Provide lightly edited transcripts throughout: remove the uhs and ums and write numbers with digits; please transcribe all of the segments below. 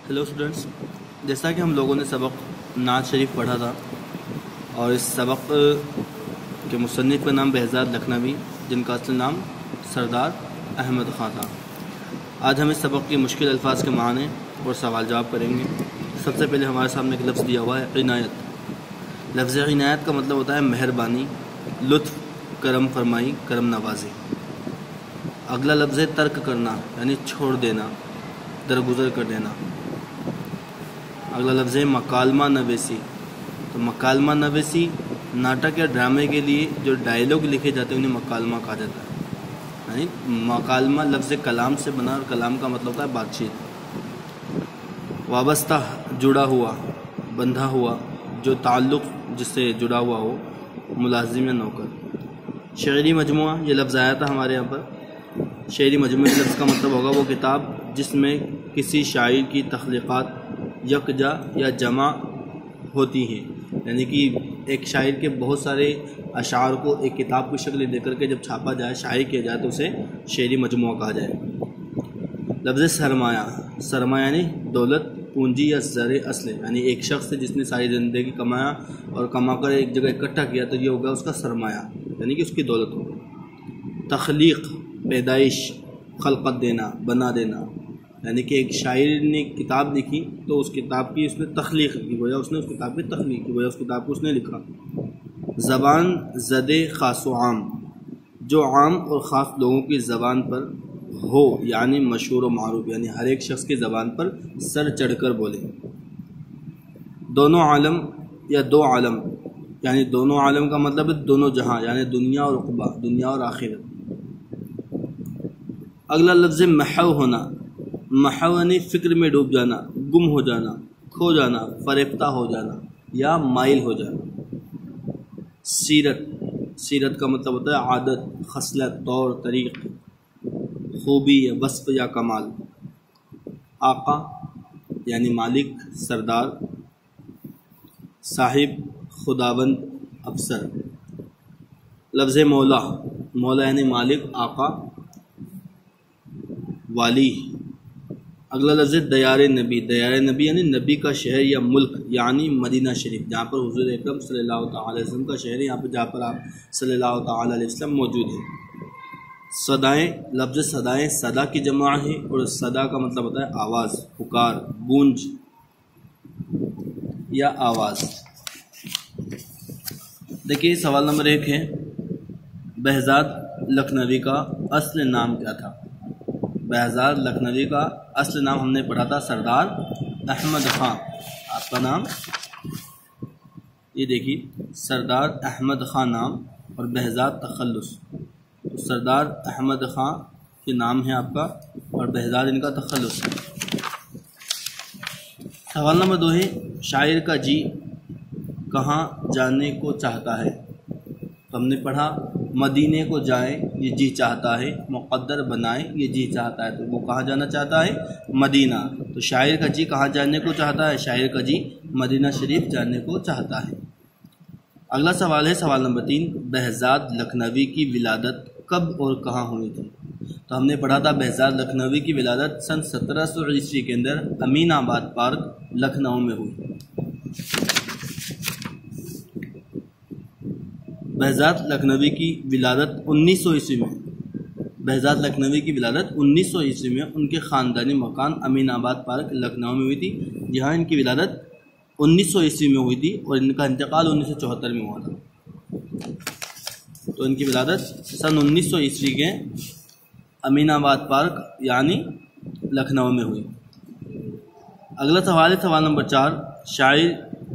Hello students, جیسا کہ ہم لوگوں نے سبق نعت شریف پڑھا تھا اور اس سبق کے مصنف کا نام بہزاد لکھنوی، جن کا اصل نام سردار احمد خاں تھا۔ آج ہم اس سبق کے مشکل الفاظ کے معنی اور سوال جواب کریں گے۔ سب سے پہلے ہمارے سامنے ایک لفظ دیا ہوا ہے عنایت۔ لفظ عنایت کا مطلب ہوتا ہے مہربانی، لطف، کرم فرمائی، کرم نوازی۔ اگلا لفظ ہے ترک کرنا، یعنی چھوڑ دینا، درگزر کر دینا۔ اگلا لفظ ہے مکالمہ نویسی۔ تو مکالمہ نویسی ناٹک یا ڈرامے کے لیے جو ڈائیلاگ لکھے جاتے ہیں انہیں مکالمہ کہا جاتا ہے۔ یعنی مکالمہ لفظ کلام سے بنا اور کلام کا مطلب ہوتا ہے بات چیت۔ وابستہ، جڑا ہوا، بندھا ہوا، جو تعلق جس سے جڑا ہوا ہو، ملازم یا نوکر۔ شعری مجموعہ، یہ لفظ آیا تھا ہمارے یہاں پر۔ شعری مجموعہ لفظ کا مطلب ہوگا وہ کتاب جس میں کسی شاعر کی تخلیقات یکجا یا جمع ہوتی ہیں، یعنی کہ ایک شاعر کے بہت سارے اشعار کو ایک کتاب کی شکل دے کر کے جب چھاپا جائے، شائع کیا جائے، تو اسے شعری مجموعہ کہا جائے۔ لفظ سرمایہ، سرمایہ یعنی دولت، پونجی یا زر اصل، یعنی ایک شخص جس نے ساری زندگی کمایا اور کما کر ایک جگہ اکٹھا کیا تو یہ ہوگا اس کا سرمایہ، یعنی کہ اس کی دولت ہوگی۔ تخلیق، پیدائش، خلقت دینا، بنا دینا، یعنی کہ ایک شاعر نے کتاب لکھی تو اس کتاب کی اس نے تخلیق کی، گویا اس نے اس کتاب کی تخلیق کی، گویا اس کتاب کو اس نے لکھا۔ زبان زد خاص و عام، جو عام اور خاص لوگوں کی زبان پر ہو، یعنی مشہور و معروف، یعنی ہر ایک شخص کی زبان پر سر چڑھ کر بولے۔ دونوں عالم یا دو عالم، یعنی دونوں عالم کا مطلب ہے دونوں جہاں، یعنی دنیا اور عقبہ، دنیا اور آخرت۔ اگلا لفظ محو ہونا۔ محو یعنی فکر میں ڈوب جانا، گم ہو جانا، کھو جانا، فریفتہ ہو جانا یا مائل ہو جانا۔ سیرت، سیرت کا مطلب ہوتا ہے عادت، خصلت، طور طریق، خوبی یا وصف یا کمال۔ آقا یعنی مالک، سردار، صاحب، خداوند، افسر۔ لفظ مولا، مولا یعنی مالک، آقا، والی۔ اگلا لفظ دیار نبی، دیار نبی یعنی نبی کا شہر یا ملک، یعنی مدینہ شریف، جہاں پر حضور اکرم صلی اللہ تعالی علیہ وسلم کا شہر ہے، یہاں پر جہاں پر آپ صلی اللہ تعالی علیہ وسلم موجود ہیں۔ صدائیں، لفظ صدائیں صدا کی جمع ہے اور صدا کا مطلب ہوتا ہے آواز، پکار، گونج یا آواز۔ دیکھیے سوال نمبر 1 ہے بہزاد لکھنوی کا اصل نام کیا تھا؟ بہزاد لکھنوی کا اصل نام ہم نے پڑھا تھا سردار احمد خاں۔ آپ کا نام یہ دیکھیے، سردار احمد خاں نام اور بہزاد تخلص۔ تو سردار احمد خاں کے نام ہے آپ کا اور بہزاد ان کا تخلص ہے۔ سوال نمبر 2 ہے شاعر کا جی کہاں جانے کو چاہتا ہے؟ تو ہم نے پڑھا مدینے کو جائے یہ جی چاہتا ہے، مقدر بنائے یہ جی چاہتا ہے، تو وہ کہاں جانا چاہتا ہے؟ مدینہ۔ تو شاعر کا جی کہاں جانے کو چاہتا ہے؟ شاعر کا جی مدینہ شریف جانے کو چاہتا ہے۔ اگلا سوال ہے سوال نمبر 3 بہزاد لکھنوی کی ولادت کب اور کہاں ہوئی تھی؟ تو ہم نے پڑھا تھا بہزاد لکھنوی کی ولادت سن 1700 عیسوی کے اندر امین آباد پارک لکھنؤ میں ہوئی۔ بہزاد لکھنوی کی ولادت 1900 عیسوی میں، بہزاد لکھنوی کی ولادت 1900 عیسوی میں ان کے خاندانی مکان امین آباد پارک لکھنؤ میں ہوئی تھی، جہاں ان کی ولادت 1900 عیسوی میں ہوئی تھی اور ان کا انتقال 1974 میں ہوا تھا۔ تو ان کی ولادت سن 1900 عیسوی کے امین آباد پارک یعنی لکھنؤ میں ہوئی۔ اگلا سوال ہے سوال نمبر 4 شاعر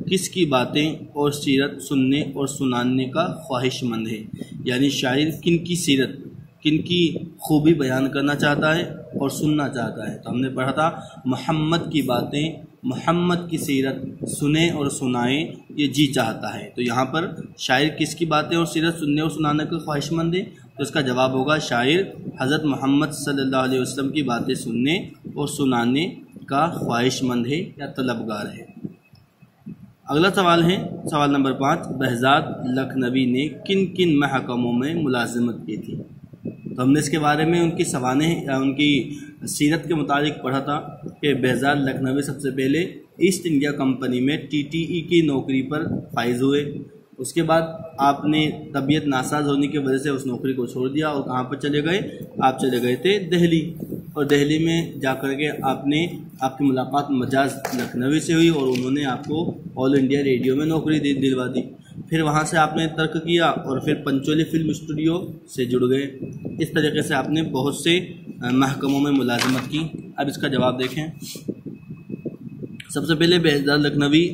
کس کی باتیں اور سیرت سننے اور سنانے کا خواہش مند ہے؟ یعنی شاعر کن کی سیرت، کن کی خوبی بیان کرنا چاہتا ہے اور سننا چاہتا ہے؟ تو ہم نے پڑھا تھا محمد کی باتیں، محمد کی سیرت سنیں اور سنائیں یہ جی چاہتا ہے۔ تو یہاں پر شاعر کس کی باتیں اور سیرت سننے اور سنانے کا خواہش مند ہے؟ تو اس کا جواب ہوگا شاعر حضرت محمد صلی اللہ علیہ وسلم کی باتیں سننے اور سنانے کا خواہش مند ہے یا طلبگار ہے۔ اگلا سوال ہے سوال نمبر 5 بہزاد لکھنوی نے کن کن محکموں میں ملازمت کی تھی؟ تو ہم نے اس کے بارے میں ان کی سوانح یا ان کی سیرت کے متعلق پڑھا تھا کہ بہزاد لکھنوی سب سے پہلے ایسٹ انڈیا کمپنی میں TTE کی نوکری پر فائز ہوئے. اس کے بعد آپ نے طبیعت ناساز ہونے کی وجہ سے اس نوکری کو چھوڑ دیا اور کہاں پر چلے گئے؟ آپ چلے گئے تھے دہلی، اور دہلی میں جا کر کے آپ کی ملاقات مجاز لکھنوی سے ہوئی اور انہوں نے آپ کو آل انڈیا ریڈیو میں نوکری دلوا دی. پھر وہاں سے آپ نے ترک کیا اور پھر پنچولی فلم اسٹوڈیو سے جڑ گئے. اس طریقے سے آپ نے بہت سے محکموں میں ملازمت کی. اب اس کا جواب دیکھیں. سب سے پہلے بہزاد لکھنوی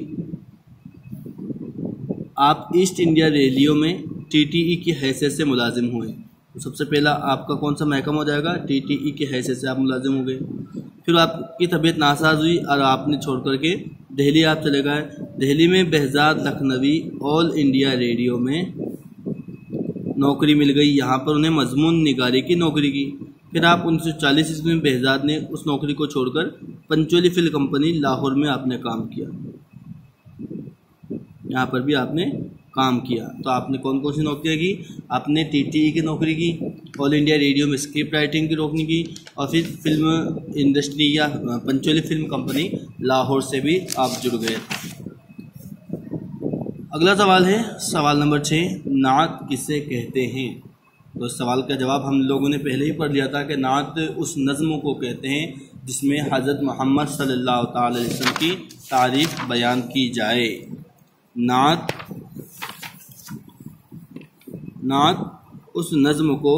آپ ایسٹ انڈیا ریڈیو میں TTE کی حیثیت سے ملازم ہوئے. سب سے پہلا آپ کا کون سا محکمہ ہو جائے گا؟ TTE کی حیثیت سے آپ ملازم ہو گئے. پھر آپ کی طبیعت ناساز ہوئی اور آپ نے چھوڑ کر کے دہلی آپ چلے گئے. دہلی میں بہزاد لکھنوی آل انڈیا ریڈیو میں نوکری مل گئی. یہاں پر انہیں مضمون نگاری کی نوکری کی. پھر آپ 1940 میں بہزاد نے اس نوکری کو چھوڑ کر پنچولی فلم کمپنی لاہور میں آپ نے کام کیا. یہاں پر بھی آپ نے کام کیا. تو آپ نے کون کون سی نوکریاں کی؟ آپ نے TTE کی نوکری کی، آل انڈیا ریڈیو میں اسکرپٹ رائٹنگ کی نوکری کی، اور پھر فلم انڈسٹری یا پنچولی فلم کمپنی لاہور سے بھی آپ جڑ گئے. اگلا سوال ہے سوال نمبر 6، نعت کسے کہتے ہیں؟ تو اس سوال کا جواب ہم لوگوں نے پہلے ہی پڑھ لیا تھا کہ نعت اس نظم کو کہتے ہیں جس میں حضرت محمد صلی اللہ تعالی علیہ وسلم کی تعریف بیان کی جائے. نعت اس نظم کو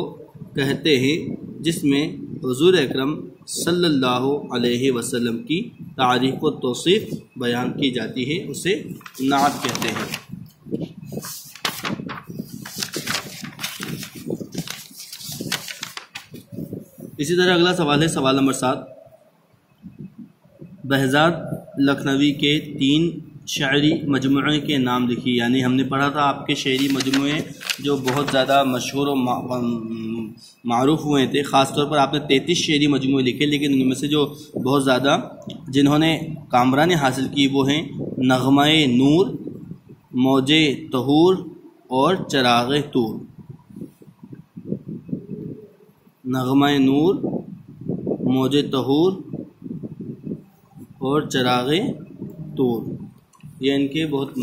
کہتے ہیں جس میں حضور اکرم صلی اللہ علیہ وسلم کی تعریف و توصیف بیان کی جاتی ہے، اسے نعت کہتے ہیں. اسی طرح اگلا سوال ہے سوال نمبر 7، بہزاد لکھنوی کے 3 شاعری مجموعے کے نام لکھی. یعنی ہم نے پڑھا تھا آپ کے شعری مجموعے جو بہت زیادہ مشہور و معروف ہوئے تھے. خاص طور پر آپ نے 33 شعری مجموعے لکھے، لیکن ان میں سے جو بہت زیادہ جنہوں نے کامرانی حاصل کی وہ ہیں نغمہ نور، موج طہور اور چراغ طور. نغمہ نور، موج طہور اور چراغ طور، یہ ان کے بہت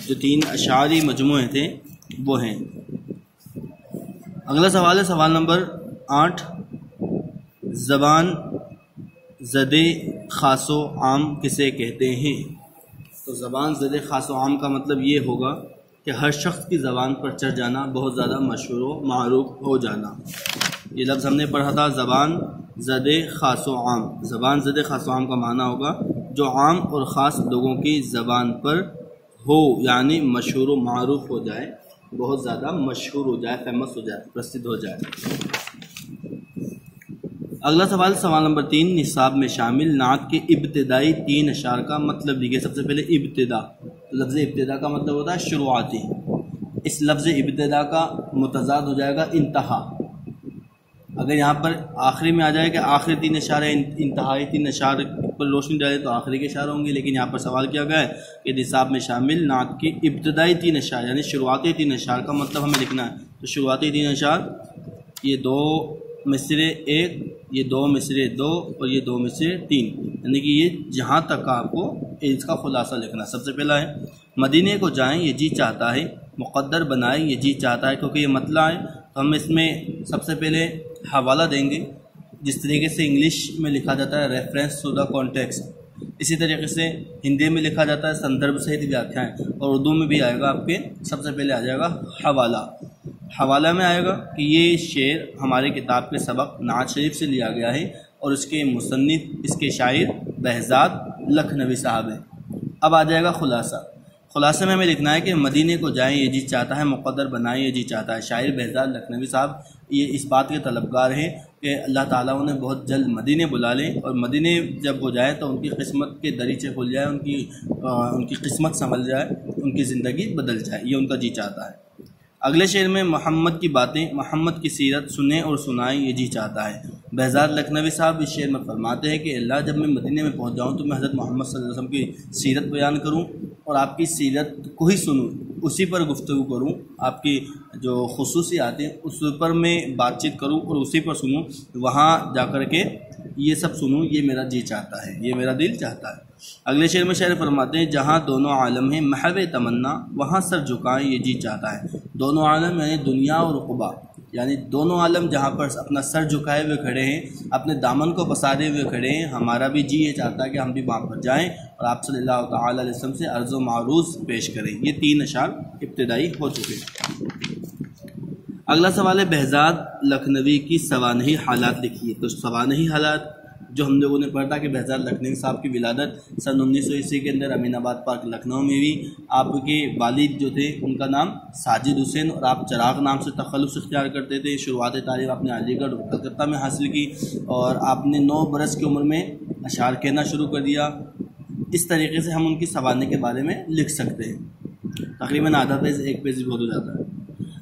جو 3 اشعاری مجموعے تھے وہ ہیں. اگلا سوال ہے سوال نمبر 8، زبان زد خاص و عام کسے کہتے ہیں؟ تو زبان زد خاص و عام کا مطلب یہ ہوگا کہ ہر شخص کی زبان پر چڑھ جانا، بہت زیادہ مشہور و معروف ہو جانا. یہ لفظ ہم نے پڑھا تھا زبان زد خاص و عام. زبان زد خاص و عام کا معنی ہوگا جو عام اور خاص لوگوں کی زبان پر ہو، یعنی مشہور و معروف ہو جائے، بہت زیادہ مشہور ہو جائے، فیمس ہو جائے، پرسدھ ہو جائے. اگلا سوال سوال نمبر 3، نصاب میں شامل نعت کے ابتدائی 3 اشعار کا مطلب لکھیے. سب سے پہلے ابتدا. لفظ ابتدا کا مطلب ہوتا ہے شروعاتی. اس لفظ ابتدا کا متضاد ہو جائے گا انتہا. اگر یہاں پر آخری میں آ جائے کہ آخری 3 اشعار انتہائی 3 اشعار پر روشنی ڈالے تو آخری کے اشعار ہوں گے، لیکن یہاں پر سوال کیا گیا ہے کہ نصاب میں شامل نعت کے ابتدائی 3 اشعار یعنی شروعاتی 3 اشعار کا مطلب ہمیں لکھنا ہے. تو شروعاتی 3 اشعار، یہ 2 مصرے 1، یہ 2 مصرے 2 اور یہ 2 مصرے 3، یعنی کہ یہ جہاں تک آپ کو اس کا خلاصہ لکھنا. سب سے پہلا ہے مدینے کو جائیں یہ جی چاہتا ہے، مقدر بنائیں یہ جی چاہتا ہے. کیونکہ یہ مطلع ہے تو ہم اس میں سب سے پہلے حوالہ دیں گے. جس طریقے سے انگلش میں لکھا جاتا ہے ریفرنس ٹو دا کانٹیکسٹ، اسی طریقے سے ہندی میں لکھا جاتا ہے سندربھ سہت ویاکھیائیں، اور اردو میں بھی آئے گا آپ کے سب سے پہلے آ جائے گا حوالہ. حوالہ میں آئے گا کہ یہ شعر ہمارے کتاب کے سبق نعت شریف سے لیا گیا ہے اور اس کے مصنف، اس کے شاعر بہزاد لکھنوی صاحب ہیں. اب آ جائے گا خلاصہ. خلاصے میں ہمیں لکھنا ہے کہ مدینے کو جائیں یہ جی چاہتا ہے، مقدر بنائیں یہ جی چاہتا ہے. شاعر بہزاد لکھنوی صاحب یہ اس بات کے طلبگار ہیں کہ اللہ تعالیٰ انہیں بہت جلد مدینے بلا لیں، اور مدینے جب ہو جائے تو ان کی قسمت کے دریچے کھل جائے، ان کی قسمت سنبھل جائے، ان کی زندگی بدل جائے. یہ ان کا جی چاہتا ہے. اگلے شعر میں محمد کی باتیں، محمد کی سیرت سنیں اور سنائیں یہ جی چاہتا ہے. بہزاد لکھنوی صاحب اس شعر میں فرماتے ہیں کہ اللہ جب میں مدینے میں پہنچ جاؤں تو میں حضرت محمد صلی اللہ علیہ وسلم کی سیرت بیان کروں اور آپ کی سیرت کو ہی سنوں، اسی پر گفتگو کروں، آپ کی جو خصوصیات ہیں اس پر میں بات چیت کروں اور اسی پر سنوں. وہاں جا کر کے یہ سب سنوں یہ میرا جی چاہتا ہے، یہ میرا دل چاہتا ہے۔ اگلے شعر میں شاعر فرماتے ہیں جہاں دونوں عالم ہیں محو تمنا وہاں سر جھکائیں یہ جی چاہتا ہے۔ دونوں عالم یعنی دنیا اور عقبا، یعنی دونوں عالم جہاں پر اپنا سر جھکائے ہوئے کھڑے ہیں، اپنے دامن کو پسارے ہوئے کھڑے ہیں، ہمارا بھی جی یہ چاہتا ہے کہ ہم بھی وہاں پر جائیں اور آپ صلی اللہ تعالی علیہ وسلم سے عرض و معروض پیش کریں۔ یہ 3 اشعار ابتدائی ہو چکے ہیں۔ اگلا سوال ہے بہزاد لکھنوی کی سوانحی حالات لکھیے۔ تو سوانحی حالات جو ہم لوگوں نے پڑھا تھا کہ بہزاد لکھنوی صاحب کی ولادت سن 1900 عیسوی کے اندر امین آباد پارک لکھنؤ میں ہوئی۔ آپ کے والد جو تھے ان کا نام ساجد حسین اور آپ چراغ نام سے تخلص اختیار کرتے تھے۔ شروعات تعلیم آپ نے علی گڑھ اور کلکتہ میں حاصل کی اور آپ نے 9 برس کی عمر میں اشعار کہنا شروع کر دیا۔ اس طریقے سے ہم ان کی سوانح کے بارے میں لکھ سکتے ہیں۔ تقریباً آدھا پیج 1 پیج بہت ہو جاتا ہے۔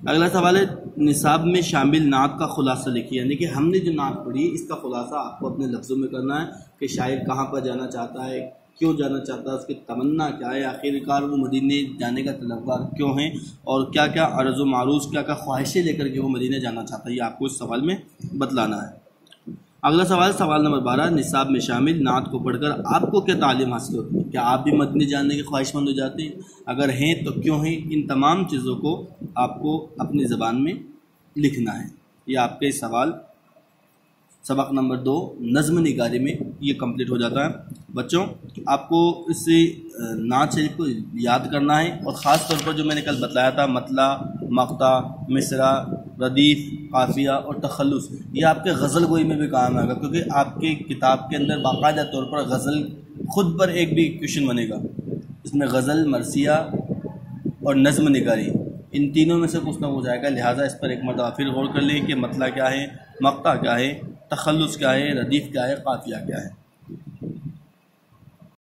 اگلا سوال ہے نصاب میں شامل نعت کا خلاصہ لکھیے، یعنی کہ ہم نے جو نعت پڑھی اس کا خلاصہ آپ کو اپنے لفظوں میں کرنا ہے کہ شاعر کہاں پر جانا چاہتا ہے، کیوں جانا چاہتا ہے، اس کی تمنا کیا ہے، آخر کار وہ مدینے جانے کا طلبگار کیوں ہیں اور کیا کیا عرض و معروض کیا کیا خواہشیں لے کر کے وہ مدینے جانا چاہتا ہے، یہ آپ کو اس سوال میں بتلانا ہے۔ اگلا سوال سوال نمبر 12 نصاب میں شامل نعت کو پڑھ کر آپ کو کیا تعلیم حاصل ہوتی ہے؟ کیا آپ بھی مدینے جانے کے خواہش مند ہو جاتے ہیں؟ اگر ہیں تو کیوں ہیں؟ ان تمام چیزوں کو آپ کو اپنی زبان میں لکھنا ہے۔ یہ آپ کے سوال سبق نمبر 2 نظم نگاری میں یہ کمپلیٹ ہو جاتا ہے۔ بچوں آپ کو اس نعت شریف کو یاد کرنا ہے اور خاص طور پر جو میں نے کل بتلایا تھا مطلع، مقطع، مصرع، ردیف، قافیہ اور تخلص، یہ آپ کے غزل گوئی میں بھی کام آئے گا کیونکہ آپ کی کتاب کے اندر باقاعدہ طور پر غزل خود پر ایک بھی کویشچن بنے گا۔ اس میں غزل، مرثیہ اور نظم نگاری ان تینوں میں سے کچھ نہ ہو جائے گا، لہٰذا اس پر ایک مرتبہ پھر غور کر لیں کہ مطلع کیا ہے، مقطع کیا ہے، تخلص کیا ہے، ردیف کیا ہے، قافیہ کیا ہے۔